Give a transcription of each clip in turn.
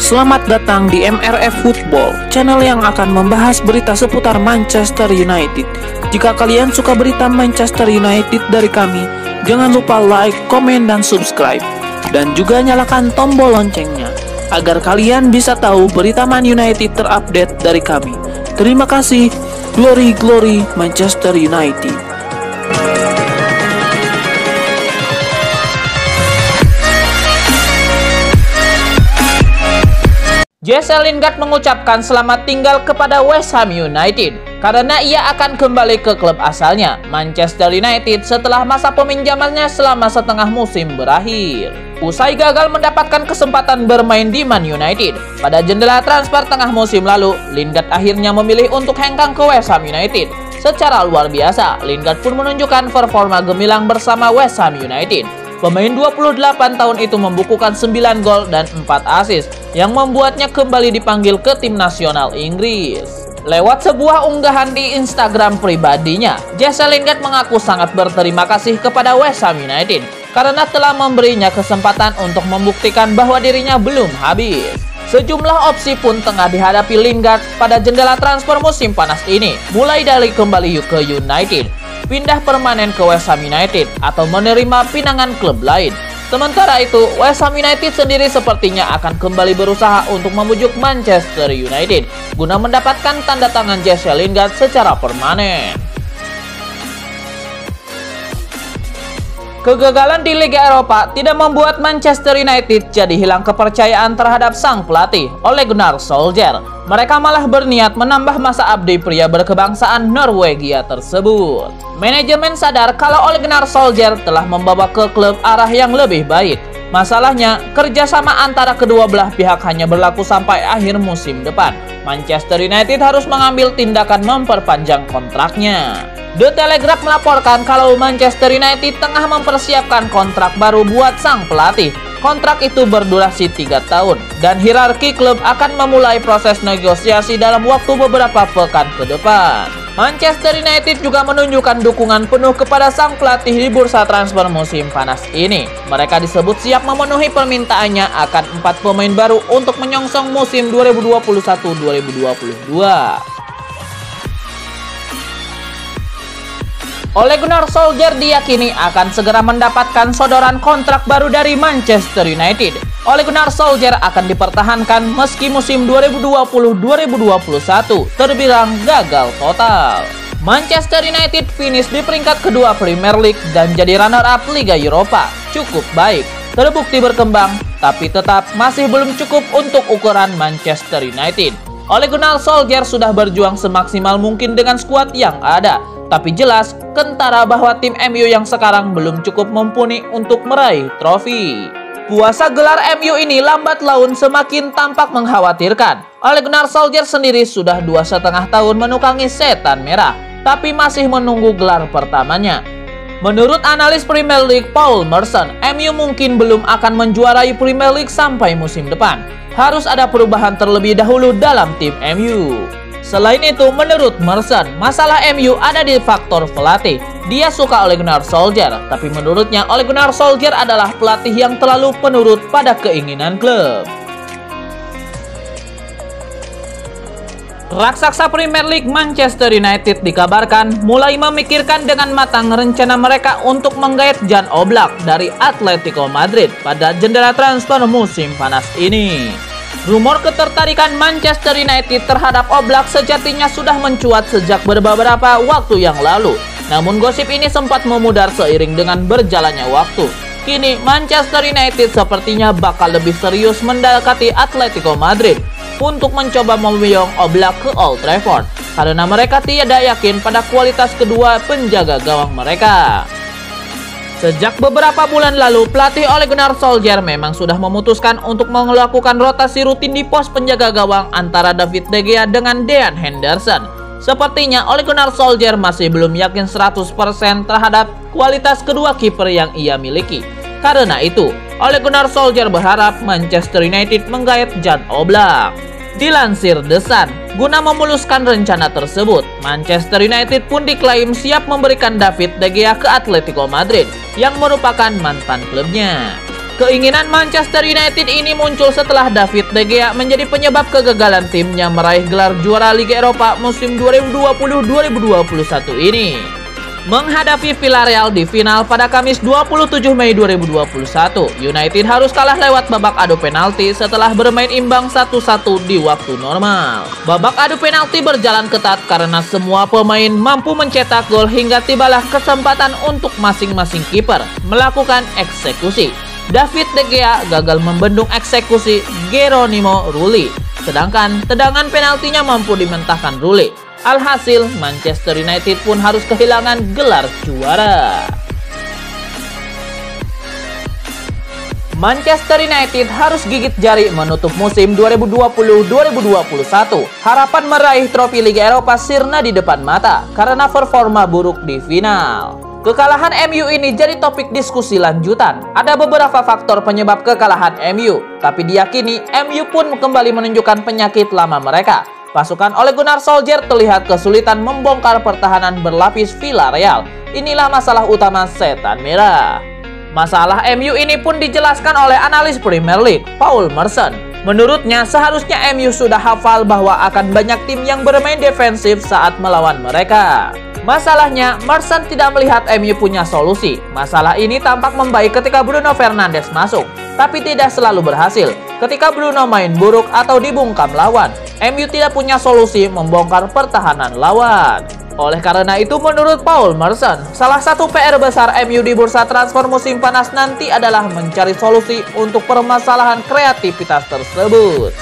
Selamat datang di MRF Football, channel yang akan membahas berita seputar Manchester United. Jika kalian suka berita Manchester United dari kami, jangan lupa like, komen, dan subscribe. Dan juga nyalakan tombol loncengnya, agar kalian bisa tahu berita Man United terupdate dari kami. Terima kasih. Glory, glory Manchester United. Jesse Lingard mengucapkan selamat tinggal kepada West Ham United karena ia akan kembali ke klub asalnya, Manchester United, setelah masa peminjamannya selama setengah musim berakhir. Usai gagal mendapatkan kesempatan bermain di Man United pada jendela transfer tengah musim lalu, Lingard akhirnya memilih untuk hengkang ke West Ham United. Secara luar biasa, Lingard pun menunjukkan performa gemilang bersama West Ham United. Pemain 28 tahun itu membukukan 9 gol dan 4 assist yang membuatnya kembali dipanggil ke tim nasional Inggris. Lewat sebuah unggahan di Instagram pribadinya, Jesse Lingard mengaku sangat berterima kasih kepada West Ham United karena telah memberinya kesempatan untuk membuktikan bahwa dirinya belum habis. Sejumlah opsi pun tengah dihadapi Lingard pada jendela transfer musim panas ini, mulai dari kembali ke United, pindah permanen ke West Ham United, atau menerima pinangan klub lain. Sementara itu, West Ham United sendiri sepertinya akan kembali berusaha untuk membujuk Manchester United guna mendapatkan tanda tangan Jesse Lingard secara permanen. Kegagalan di Liga Eropa tidak membuat Manchester United jadi hilang kepercayaan terhadap sang pelatih, Ole Gunnar Solskjaer. Mereka malah berniat menambah masa abdi pria berkebangsaan Norwegia tersebut. Manajemen sadar kalau Ole Gunnar Solskjaer telah membawa ke klub arah yang lebih baik. Masalahnya, kerjasama antara kedua belah pihak hanya berlaku sampai akhir musim depan. Manchester United harus mengambil tindakan memperpanjang kontraknya. The Telegraph melaporkan kalau Manchester United tengah mempersiapkan kontrak baru buat sang pelatih. Kontrak itu berdurasi 3 tahun dan hierarki klub akan memulai proses negosiasi dalam waktu beberapa pekan ke depan. Manchester United juga menunjukkan dukungan penuh kepada sang pelatih di bursa transfer musim panas ini. Mereka disebut siap memenuhi permintaannya akan 4 pemain baru untuk menyongsong musim 2021-2022. Ole Gunnar Solskjaer diyakini akan segera mendapatkan sodoran kontrak baru dari Manchester United. Ole Gunnar Solskjaer akan dipertahankan meski musim 2020-2021 terbilang gagal total. Manchester United finish di peringkat kedua Premier League dan jadi runner-up Liga Eropa. Cukup baik, terbukti berkembang, tapi tetap masih belum cukup untuk ukuran Manchester United. Ole Gunnar Solskjaer sudah berjuang semaksimal mungkin dengan skuad yang ada, tapi jelas kentara bahwa tim MU yang sekarang belum cukup mumpuni untuk meraih trofi. Puasa gelar MU ini lambat laun semakin tampak mengkhawatirkan. Ole Gunnar Solskjaer sendiri sudah 2,5 tahun menukangi setan merah, tapi masih menunggu gelar pertamanya. Menurut analis Premier League Paul Merson, MU mungkin belum akan menjuarai Premier League sampai musim depan. Harus ada perubahan terlebih dahulu dalam tim MU. Selain itu, menurut Merson, masalah MU ada di faktor pelatih. Dia suka Ole Gunnar Solskjaer, tapi menurutnya Ole Gunnar Solskjaer adalah pelatih yang terlalu penurut pada keinginan klub. Raksasa Premier League Manchester United dikabarkan mulai memikirkan dengan matang rencana mereka untuk menggait Jan Oblak dari Atletico Madrid pada jendela transfer musim panas ini. Rumor ketertarikan Manchester United terhadap Oblak sejatinya sudah mencuat sejak beberapa waktu yang lalu. Namun gosip ini sempat memudar seiring dengan berjalannya waktu. Kini Manchester United sepertinya bakal lebih serius mendekati Atletico Madrid untuk mencoba memboyong Oblak ke Old Trafford karena mereka tidak yakin pada kualitas kedua penjaga gawang mereka. Sejak beberapa bulan lalu, pelatih Ole Gunnar Solskjaer memang sudah memutuskan untuk melakukan rotasi rutin di pos penjaga gawang antara David De Gea dengan Dean Henderson. Sepertinya Ole Gunnar Solskjaer masih belum yakin 100% terhadap kualitas kedua kiper yang ia miliki. Karena itu, Ole Gunnar Solskjaer berharap Manchester United menggait Jan Oblak. Dilansir The Sun, guna memuluskan rencana tersebut, Manchester United pun diklaim siap memberikan David De Gea ke Atletico Madrid yang merupakan mantan klubnya. Keinginan Manchester United ini muncul setelah David De Gea menjadi penyebab kegagalan timnya meraih gelar juara Liga Eropa musim 2020-2021 ini. Menghadapi Villarreal di final pada Kamis 27 Mei 2021, United harus kalah lewat babak adu penalti setelah bermain imbang 1-1 di waktu normal. Babak adu penalti berjalan ketat karena semua pemain mampu mencetak gol hingga tibalah kesempatan untuk masing-masing kiper melakukan eksekusi. David De Gea gagal membendung eksekusi Geronimo Rulli, sedangkan tendangan penaltinya mampu dimentahkan Rulli. Alhasil, Manchester United pun harus kehilangan gelar juara. Manchester United harus gigit jari menutup musim 2020-2021. Harapan meraih trofi Liga Eropa sirna di depan mata karena performa buruk di final. Kekalahan MU ini jadi topik diskusi lanjutan. Ada beberapa faktor penyebab kekalahan MU, tapi diyakini MU pun kembali menunjukkan penyakit lama mereka. Pasukan Ole Gunnar Solskjaer terlihat kesulitan membongkar pertahanan berlapis Villarreal. Inilah masalah utama setan merah. Masalah MU ini pun dijelaskan oleh analis Premier League, Paul Merson. Menurutnya, seharusnya MU sudah hafal bahwa akan banyak tim yang bermain defensif saat melawan mereka. Masalahnya, Merson tidak melihat MU punya solusi. Masalah ini tampak membaik ketika Bruno Fernandes masuk, tapi tidak selalu berhasil. Ketika Bruno main buruk atau dibungkam lawan, MU tidak punya solusi membongkar pertahanan lawan. Oleh karena itu, menurut Paul Merson, salah satu PR besar MU di bursa transfer musim panas nanti adalah mencari solusi untuk permasalahan kreativitas tersebut.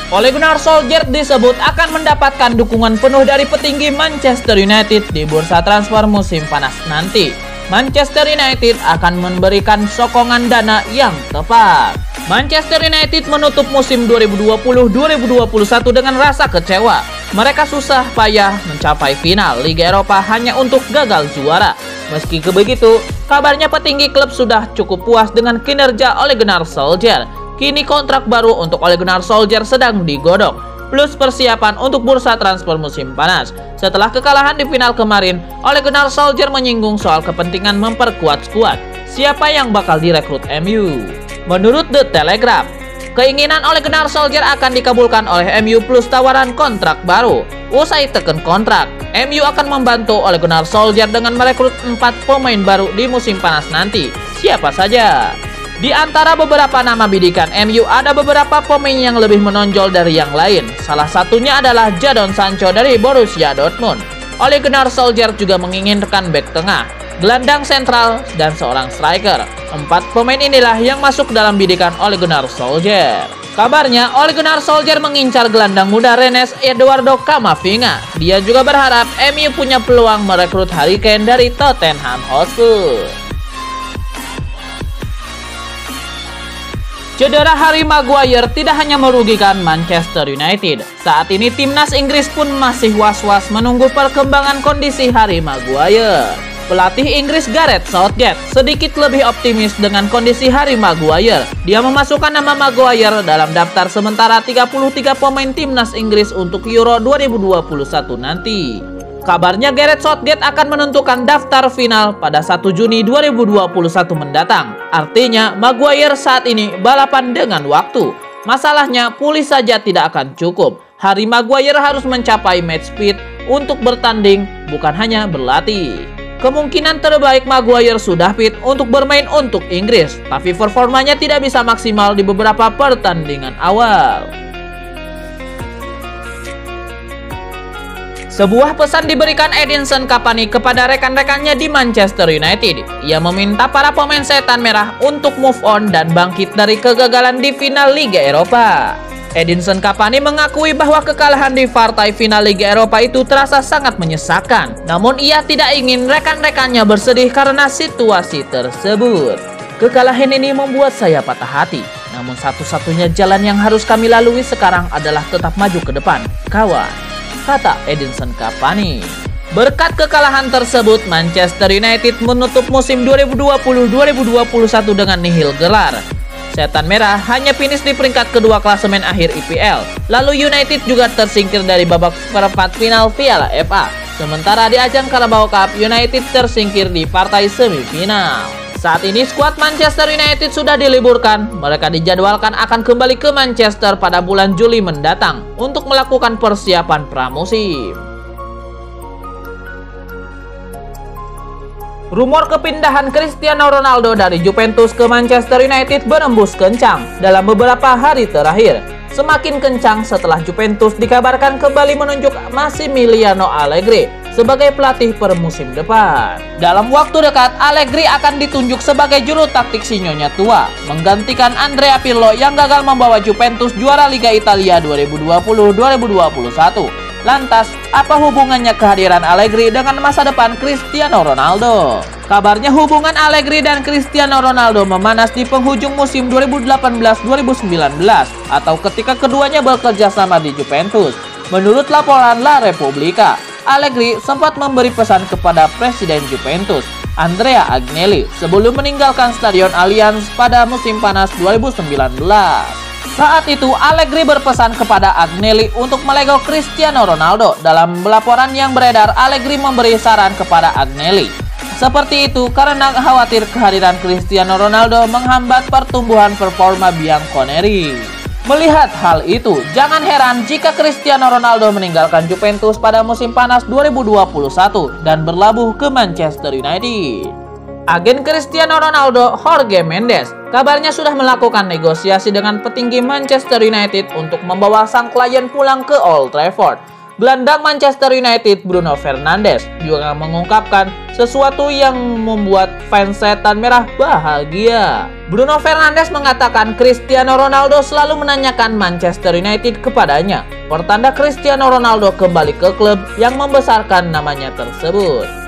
Ole Gunnar Solskjaer disebut akan mendapatkan dukungan penuh dari petinggi Manchester United di bursa transfer musim panas nanti. Manchester United akan memberikan sokongan dana yang tepat. Manchester United menutup musim 2020-2021 dengan rasa kecewa. Mereka susah payah mencapai final Liga Eropa hanya untuk gagal juara. Meski begitu, kabarnya petinggi klub sudah cukup puas dengan kinerja Ole Gunnar Solskjaer. Kini kontrak baru untuk Ole Gunnar Solskjaer sedang digodok, plus persiapan untuk bursa transfer musim panas. Setelah kekalahan di final kemarin, Ole Gunnar Solskjaer menyinggung soal kepentingan memperkuat skuad. Siapa yang bakal direkrut MU? Menurut The Telegraph, keinginan Ole Gunnar Solskjaer akan dikabulkan oleh MU plus tawaran kontrak baru. Usai teken kontrak, MU akan membantu Ole Gunnar Solskjaer dengan merekrut 4 pemain baru di musim panas nanti. Siapa saja? Di antara beberapa nama bidikan MU ada beberapa pemain yang lebih menonjol dari yang lain. Salah satunya adalah Jadon Sancho dari Borussia Dortmund. Ole Gunnar Solskjaer juga menginginkan bek tengah, gelandang sentral, dan seorang striker. 4 pemain inilah yang masuk dalam bidikan Ole Gunnar Solskjaer. Kabarnya, Ole Gunnar Solskjaer mengincar gelandang muda Rennes Eduardo Camavinga. Dia juga berharap MU punya peluang merekrut Harry Kane dari Tottenham Hotspur. Cedera Harry Maguire tidak hanya merugikan Manchester United. Saat ini timnas Inggris pun masih was-was menunggu perkembangan kondisi Harry Maguire. Pelatih Inggris Gareth Southgate sedikit lebih optimis dengan kondisi Harry Maguire. Dia memasukkan nama Maguire dalam daftar sementara 33 pemain timnas Inggris untuk Euro 2021 nanti. Kabarnya Gareth Southgate akan menentukan daftar final pada 1 Juni 2021 mendatang. Artinya, Maguire saat ini balapan dengan waktu. Masalahnya, pulih saja tidak akan cukup. Harry Maguire harus mencapai match speed untuk bertanding, bukan hanya berlatih. Kemungkinan terbaik Maguire sudah fit untuk bermain untuk Inggris, tapi performanya tidak bisa maksimal di beberapa pertandingan awal. Sebuah pesan diberikan Edinson Cavani kepada rekan-rekannya di Manchester United. Ia meminta para pemain setan merah untuk move on dan bangkit dari kegagalan di final Liga Eropa. Edinson Cavani mengakui bahwa kekalahan di partai final Liga Eropa itu terasa sangat menyesakan. Namun ia tidak ingin rekan-rekannya bersedih karena situasi tersebut. Kekalahan ini membuat saya patah hati. Namun satu-satunya jalan yang harus kami lalui sekarang adalah tetap maju ke depan, kawan, kata Edinson Cavani. Berkat kekalahan tersebut, Manchester United menutup musim 2020-2021 dengan nihil gelar. Setan Merah hanya finish di peringkat kedua klasemen akhir IPL. Lalu United juga tersingkir dari babak perempat final Piala FA. Sementara di ajang Carabao Cup, United tersingkir di partai semifinal. Saat ini skuad Manchester United sudah diliburkan. Mereka dijadwalkan akan kembali ke Manchester pada bulan Juli mendatang untuk melakukan persiapan pramusim. Rumor kepindahan Cristiano Ronaldo dari Juventus ke Manchester United berembus kencang dalam beberapa hari terakhir. Semakin kencang setelah Juventus dikabarkan kembali menunjuk Massimiliano Allegri sebagai pelatih per musim depan. Dalam waktu dekat, Allegri akan ditunjuk sebagai juru taktik si nyonya tua, menggantikan Andrea Pirlo yang gagal membawa Juventus juara Liga Italia 2020-2021. Lantas, apa hubungannya kehadiran Allegri dengan masa depan Cristiano Ronaldo? Kabarnya hubungan Allegri dan Cristiano Ronaldo memanas di penghujung musim 2018-2019 atau ketika keduanya bekerja sama di Juventus. Menurut laporan La Repubblica, Allegri sempat memberi pesan kepada Presiden Juventus, Andrea Agnelli, sebelum meninggalkan Stadion Allianz pada musim panas 2019. Saat itu, Allegri berpesan kepada Agnelli untuk melego Cristiano Ronaldo. Dalam laporan yang beredar, Allegri memberi saran kepada Agnelli. Seperti itu karena khawatir kehadiran Cristiano Ronaldo menghambat pertumbuhan performa Bianconeri. Melihat hal itu, jangan heran jika Cristiano Ronaldo meninggalkan Juventus pada musim panas 2021 dan berlabuh ke Manchester United. Agen Cristiano Ronaldo, Jorge Mendes, kabarnya sudah melakukan negosiasi dengan petinggi Manchester United untuk membawa sang klien pulang ke Old Trafford. Gelandang Manchester United Bruno Fernandes juga mengungkapkan sesuatu yang membuat fans setan merah bahagia. Bruno Fernandes mengatakan Cristiano Ronaldo selalu menanyakan Manchester United kepadanya, pertanda Cristiano Ronaldo kembali ke klub yang membesarkan namanya tersebut.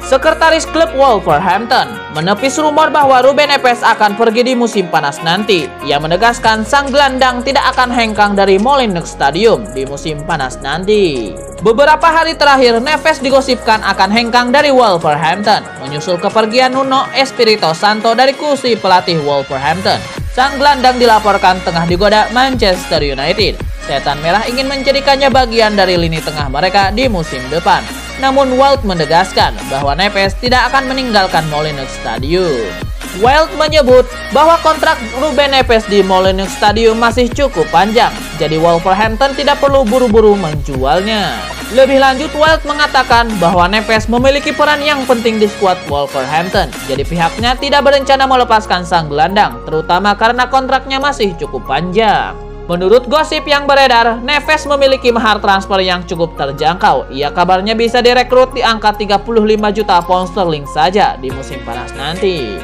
Sekretaris klub Wolverhampton menepis rumor bahwa Ruben Neves akan pergi di musim panas nanti. Ia menegaskan sang gelandang tidak akan hengkang dari Molineux Stadium di musim panas nanti. Beberapa hari terakhir, Neves digosipkan akan hengkang dari Wolverhampton, menyusul kepergian Nuno Espirito Santo dari kursi pelatih Wolverhampton. Sang gelandang dilaporkan tengah digoda Manchester United. Setan Merah ingin menjadikannya bagian dari lini tengah mereka di musim depan. Namun Wild menegaskan bahwa Neves tidak akan meninggalkan Molineux Stadium. Wild menyebut bahwa kontrak Ruben Neves di Molineux Stadium masih cukup panjang, jadi Wolverhampton tidak perlu buru-buru menjualnya. Lebih lanjut, Wild mengatakan bahwa Neves memiliki peran yang penting di skuad Wolverhampton, jadi pihaknya tidak berencana melepaskan sang gelandang, terutama karena kontraknya masih cukup panjang. Menurut gosip yang beredar, Neves memiliki mahar transfer yang cukup terjangkau. Ia kabarnya bisa direkrut di angka 35 juta pound sterling saja di musim panas nanti.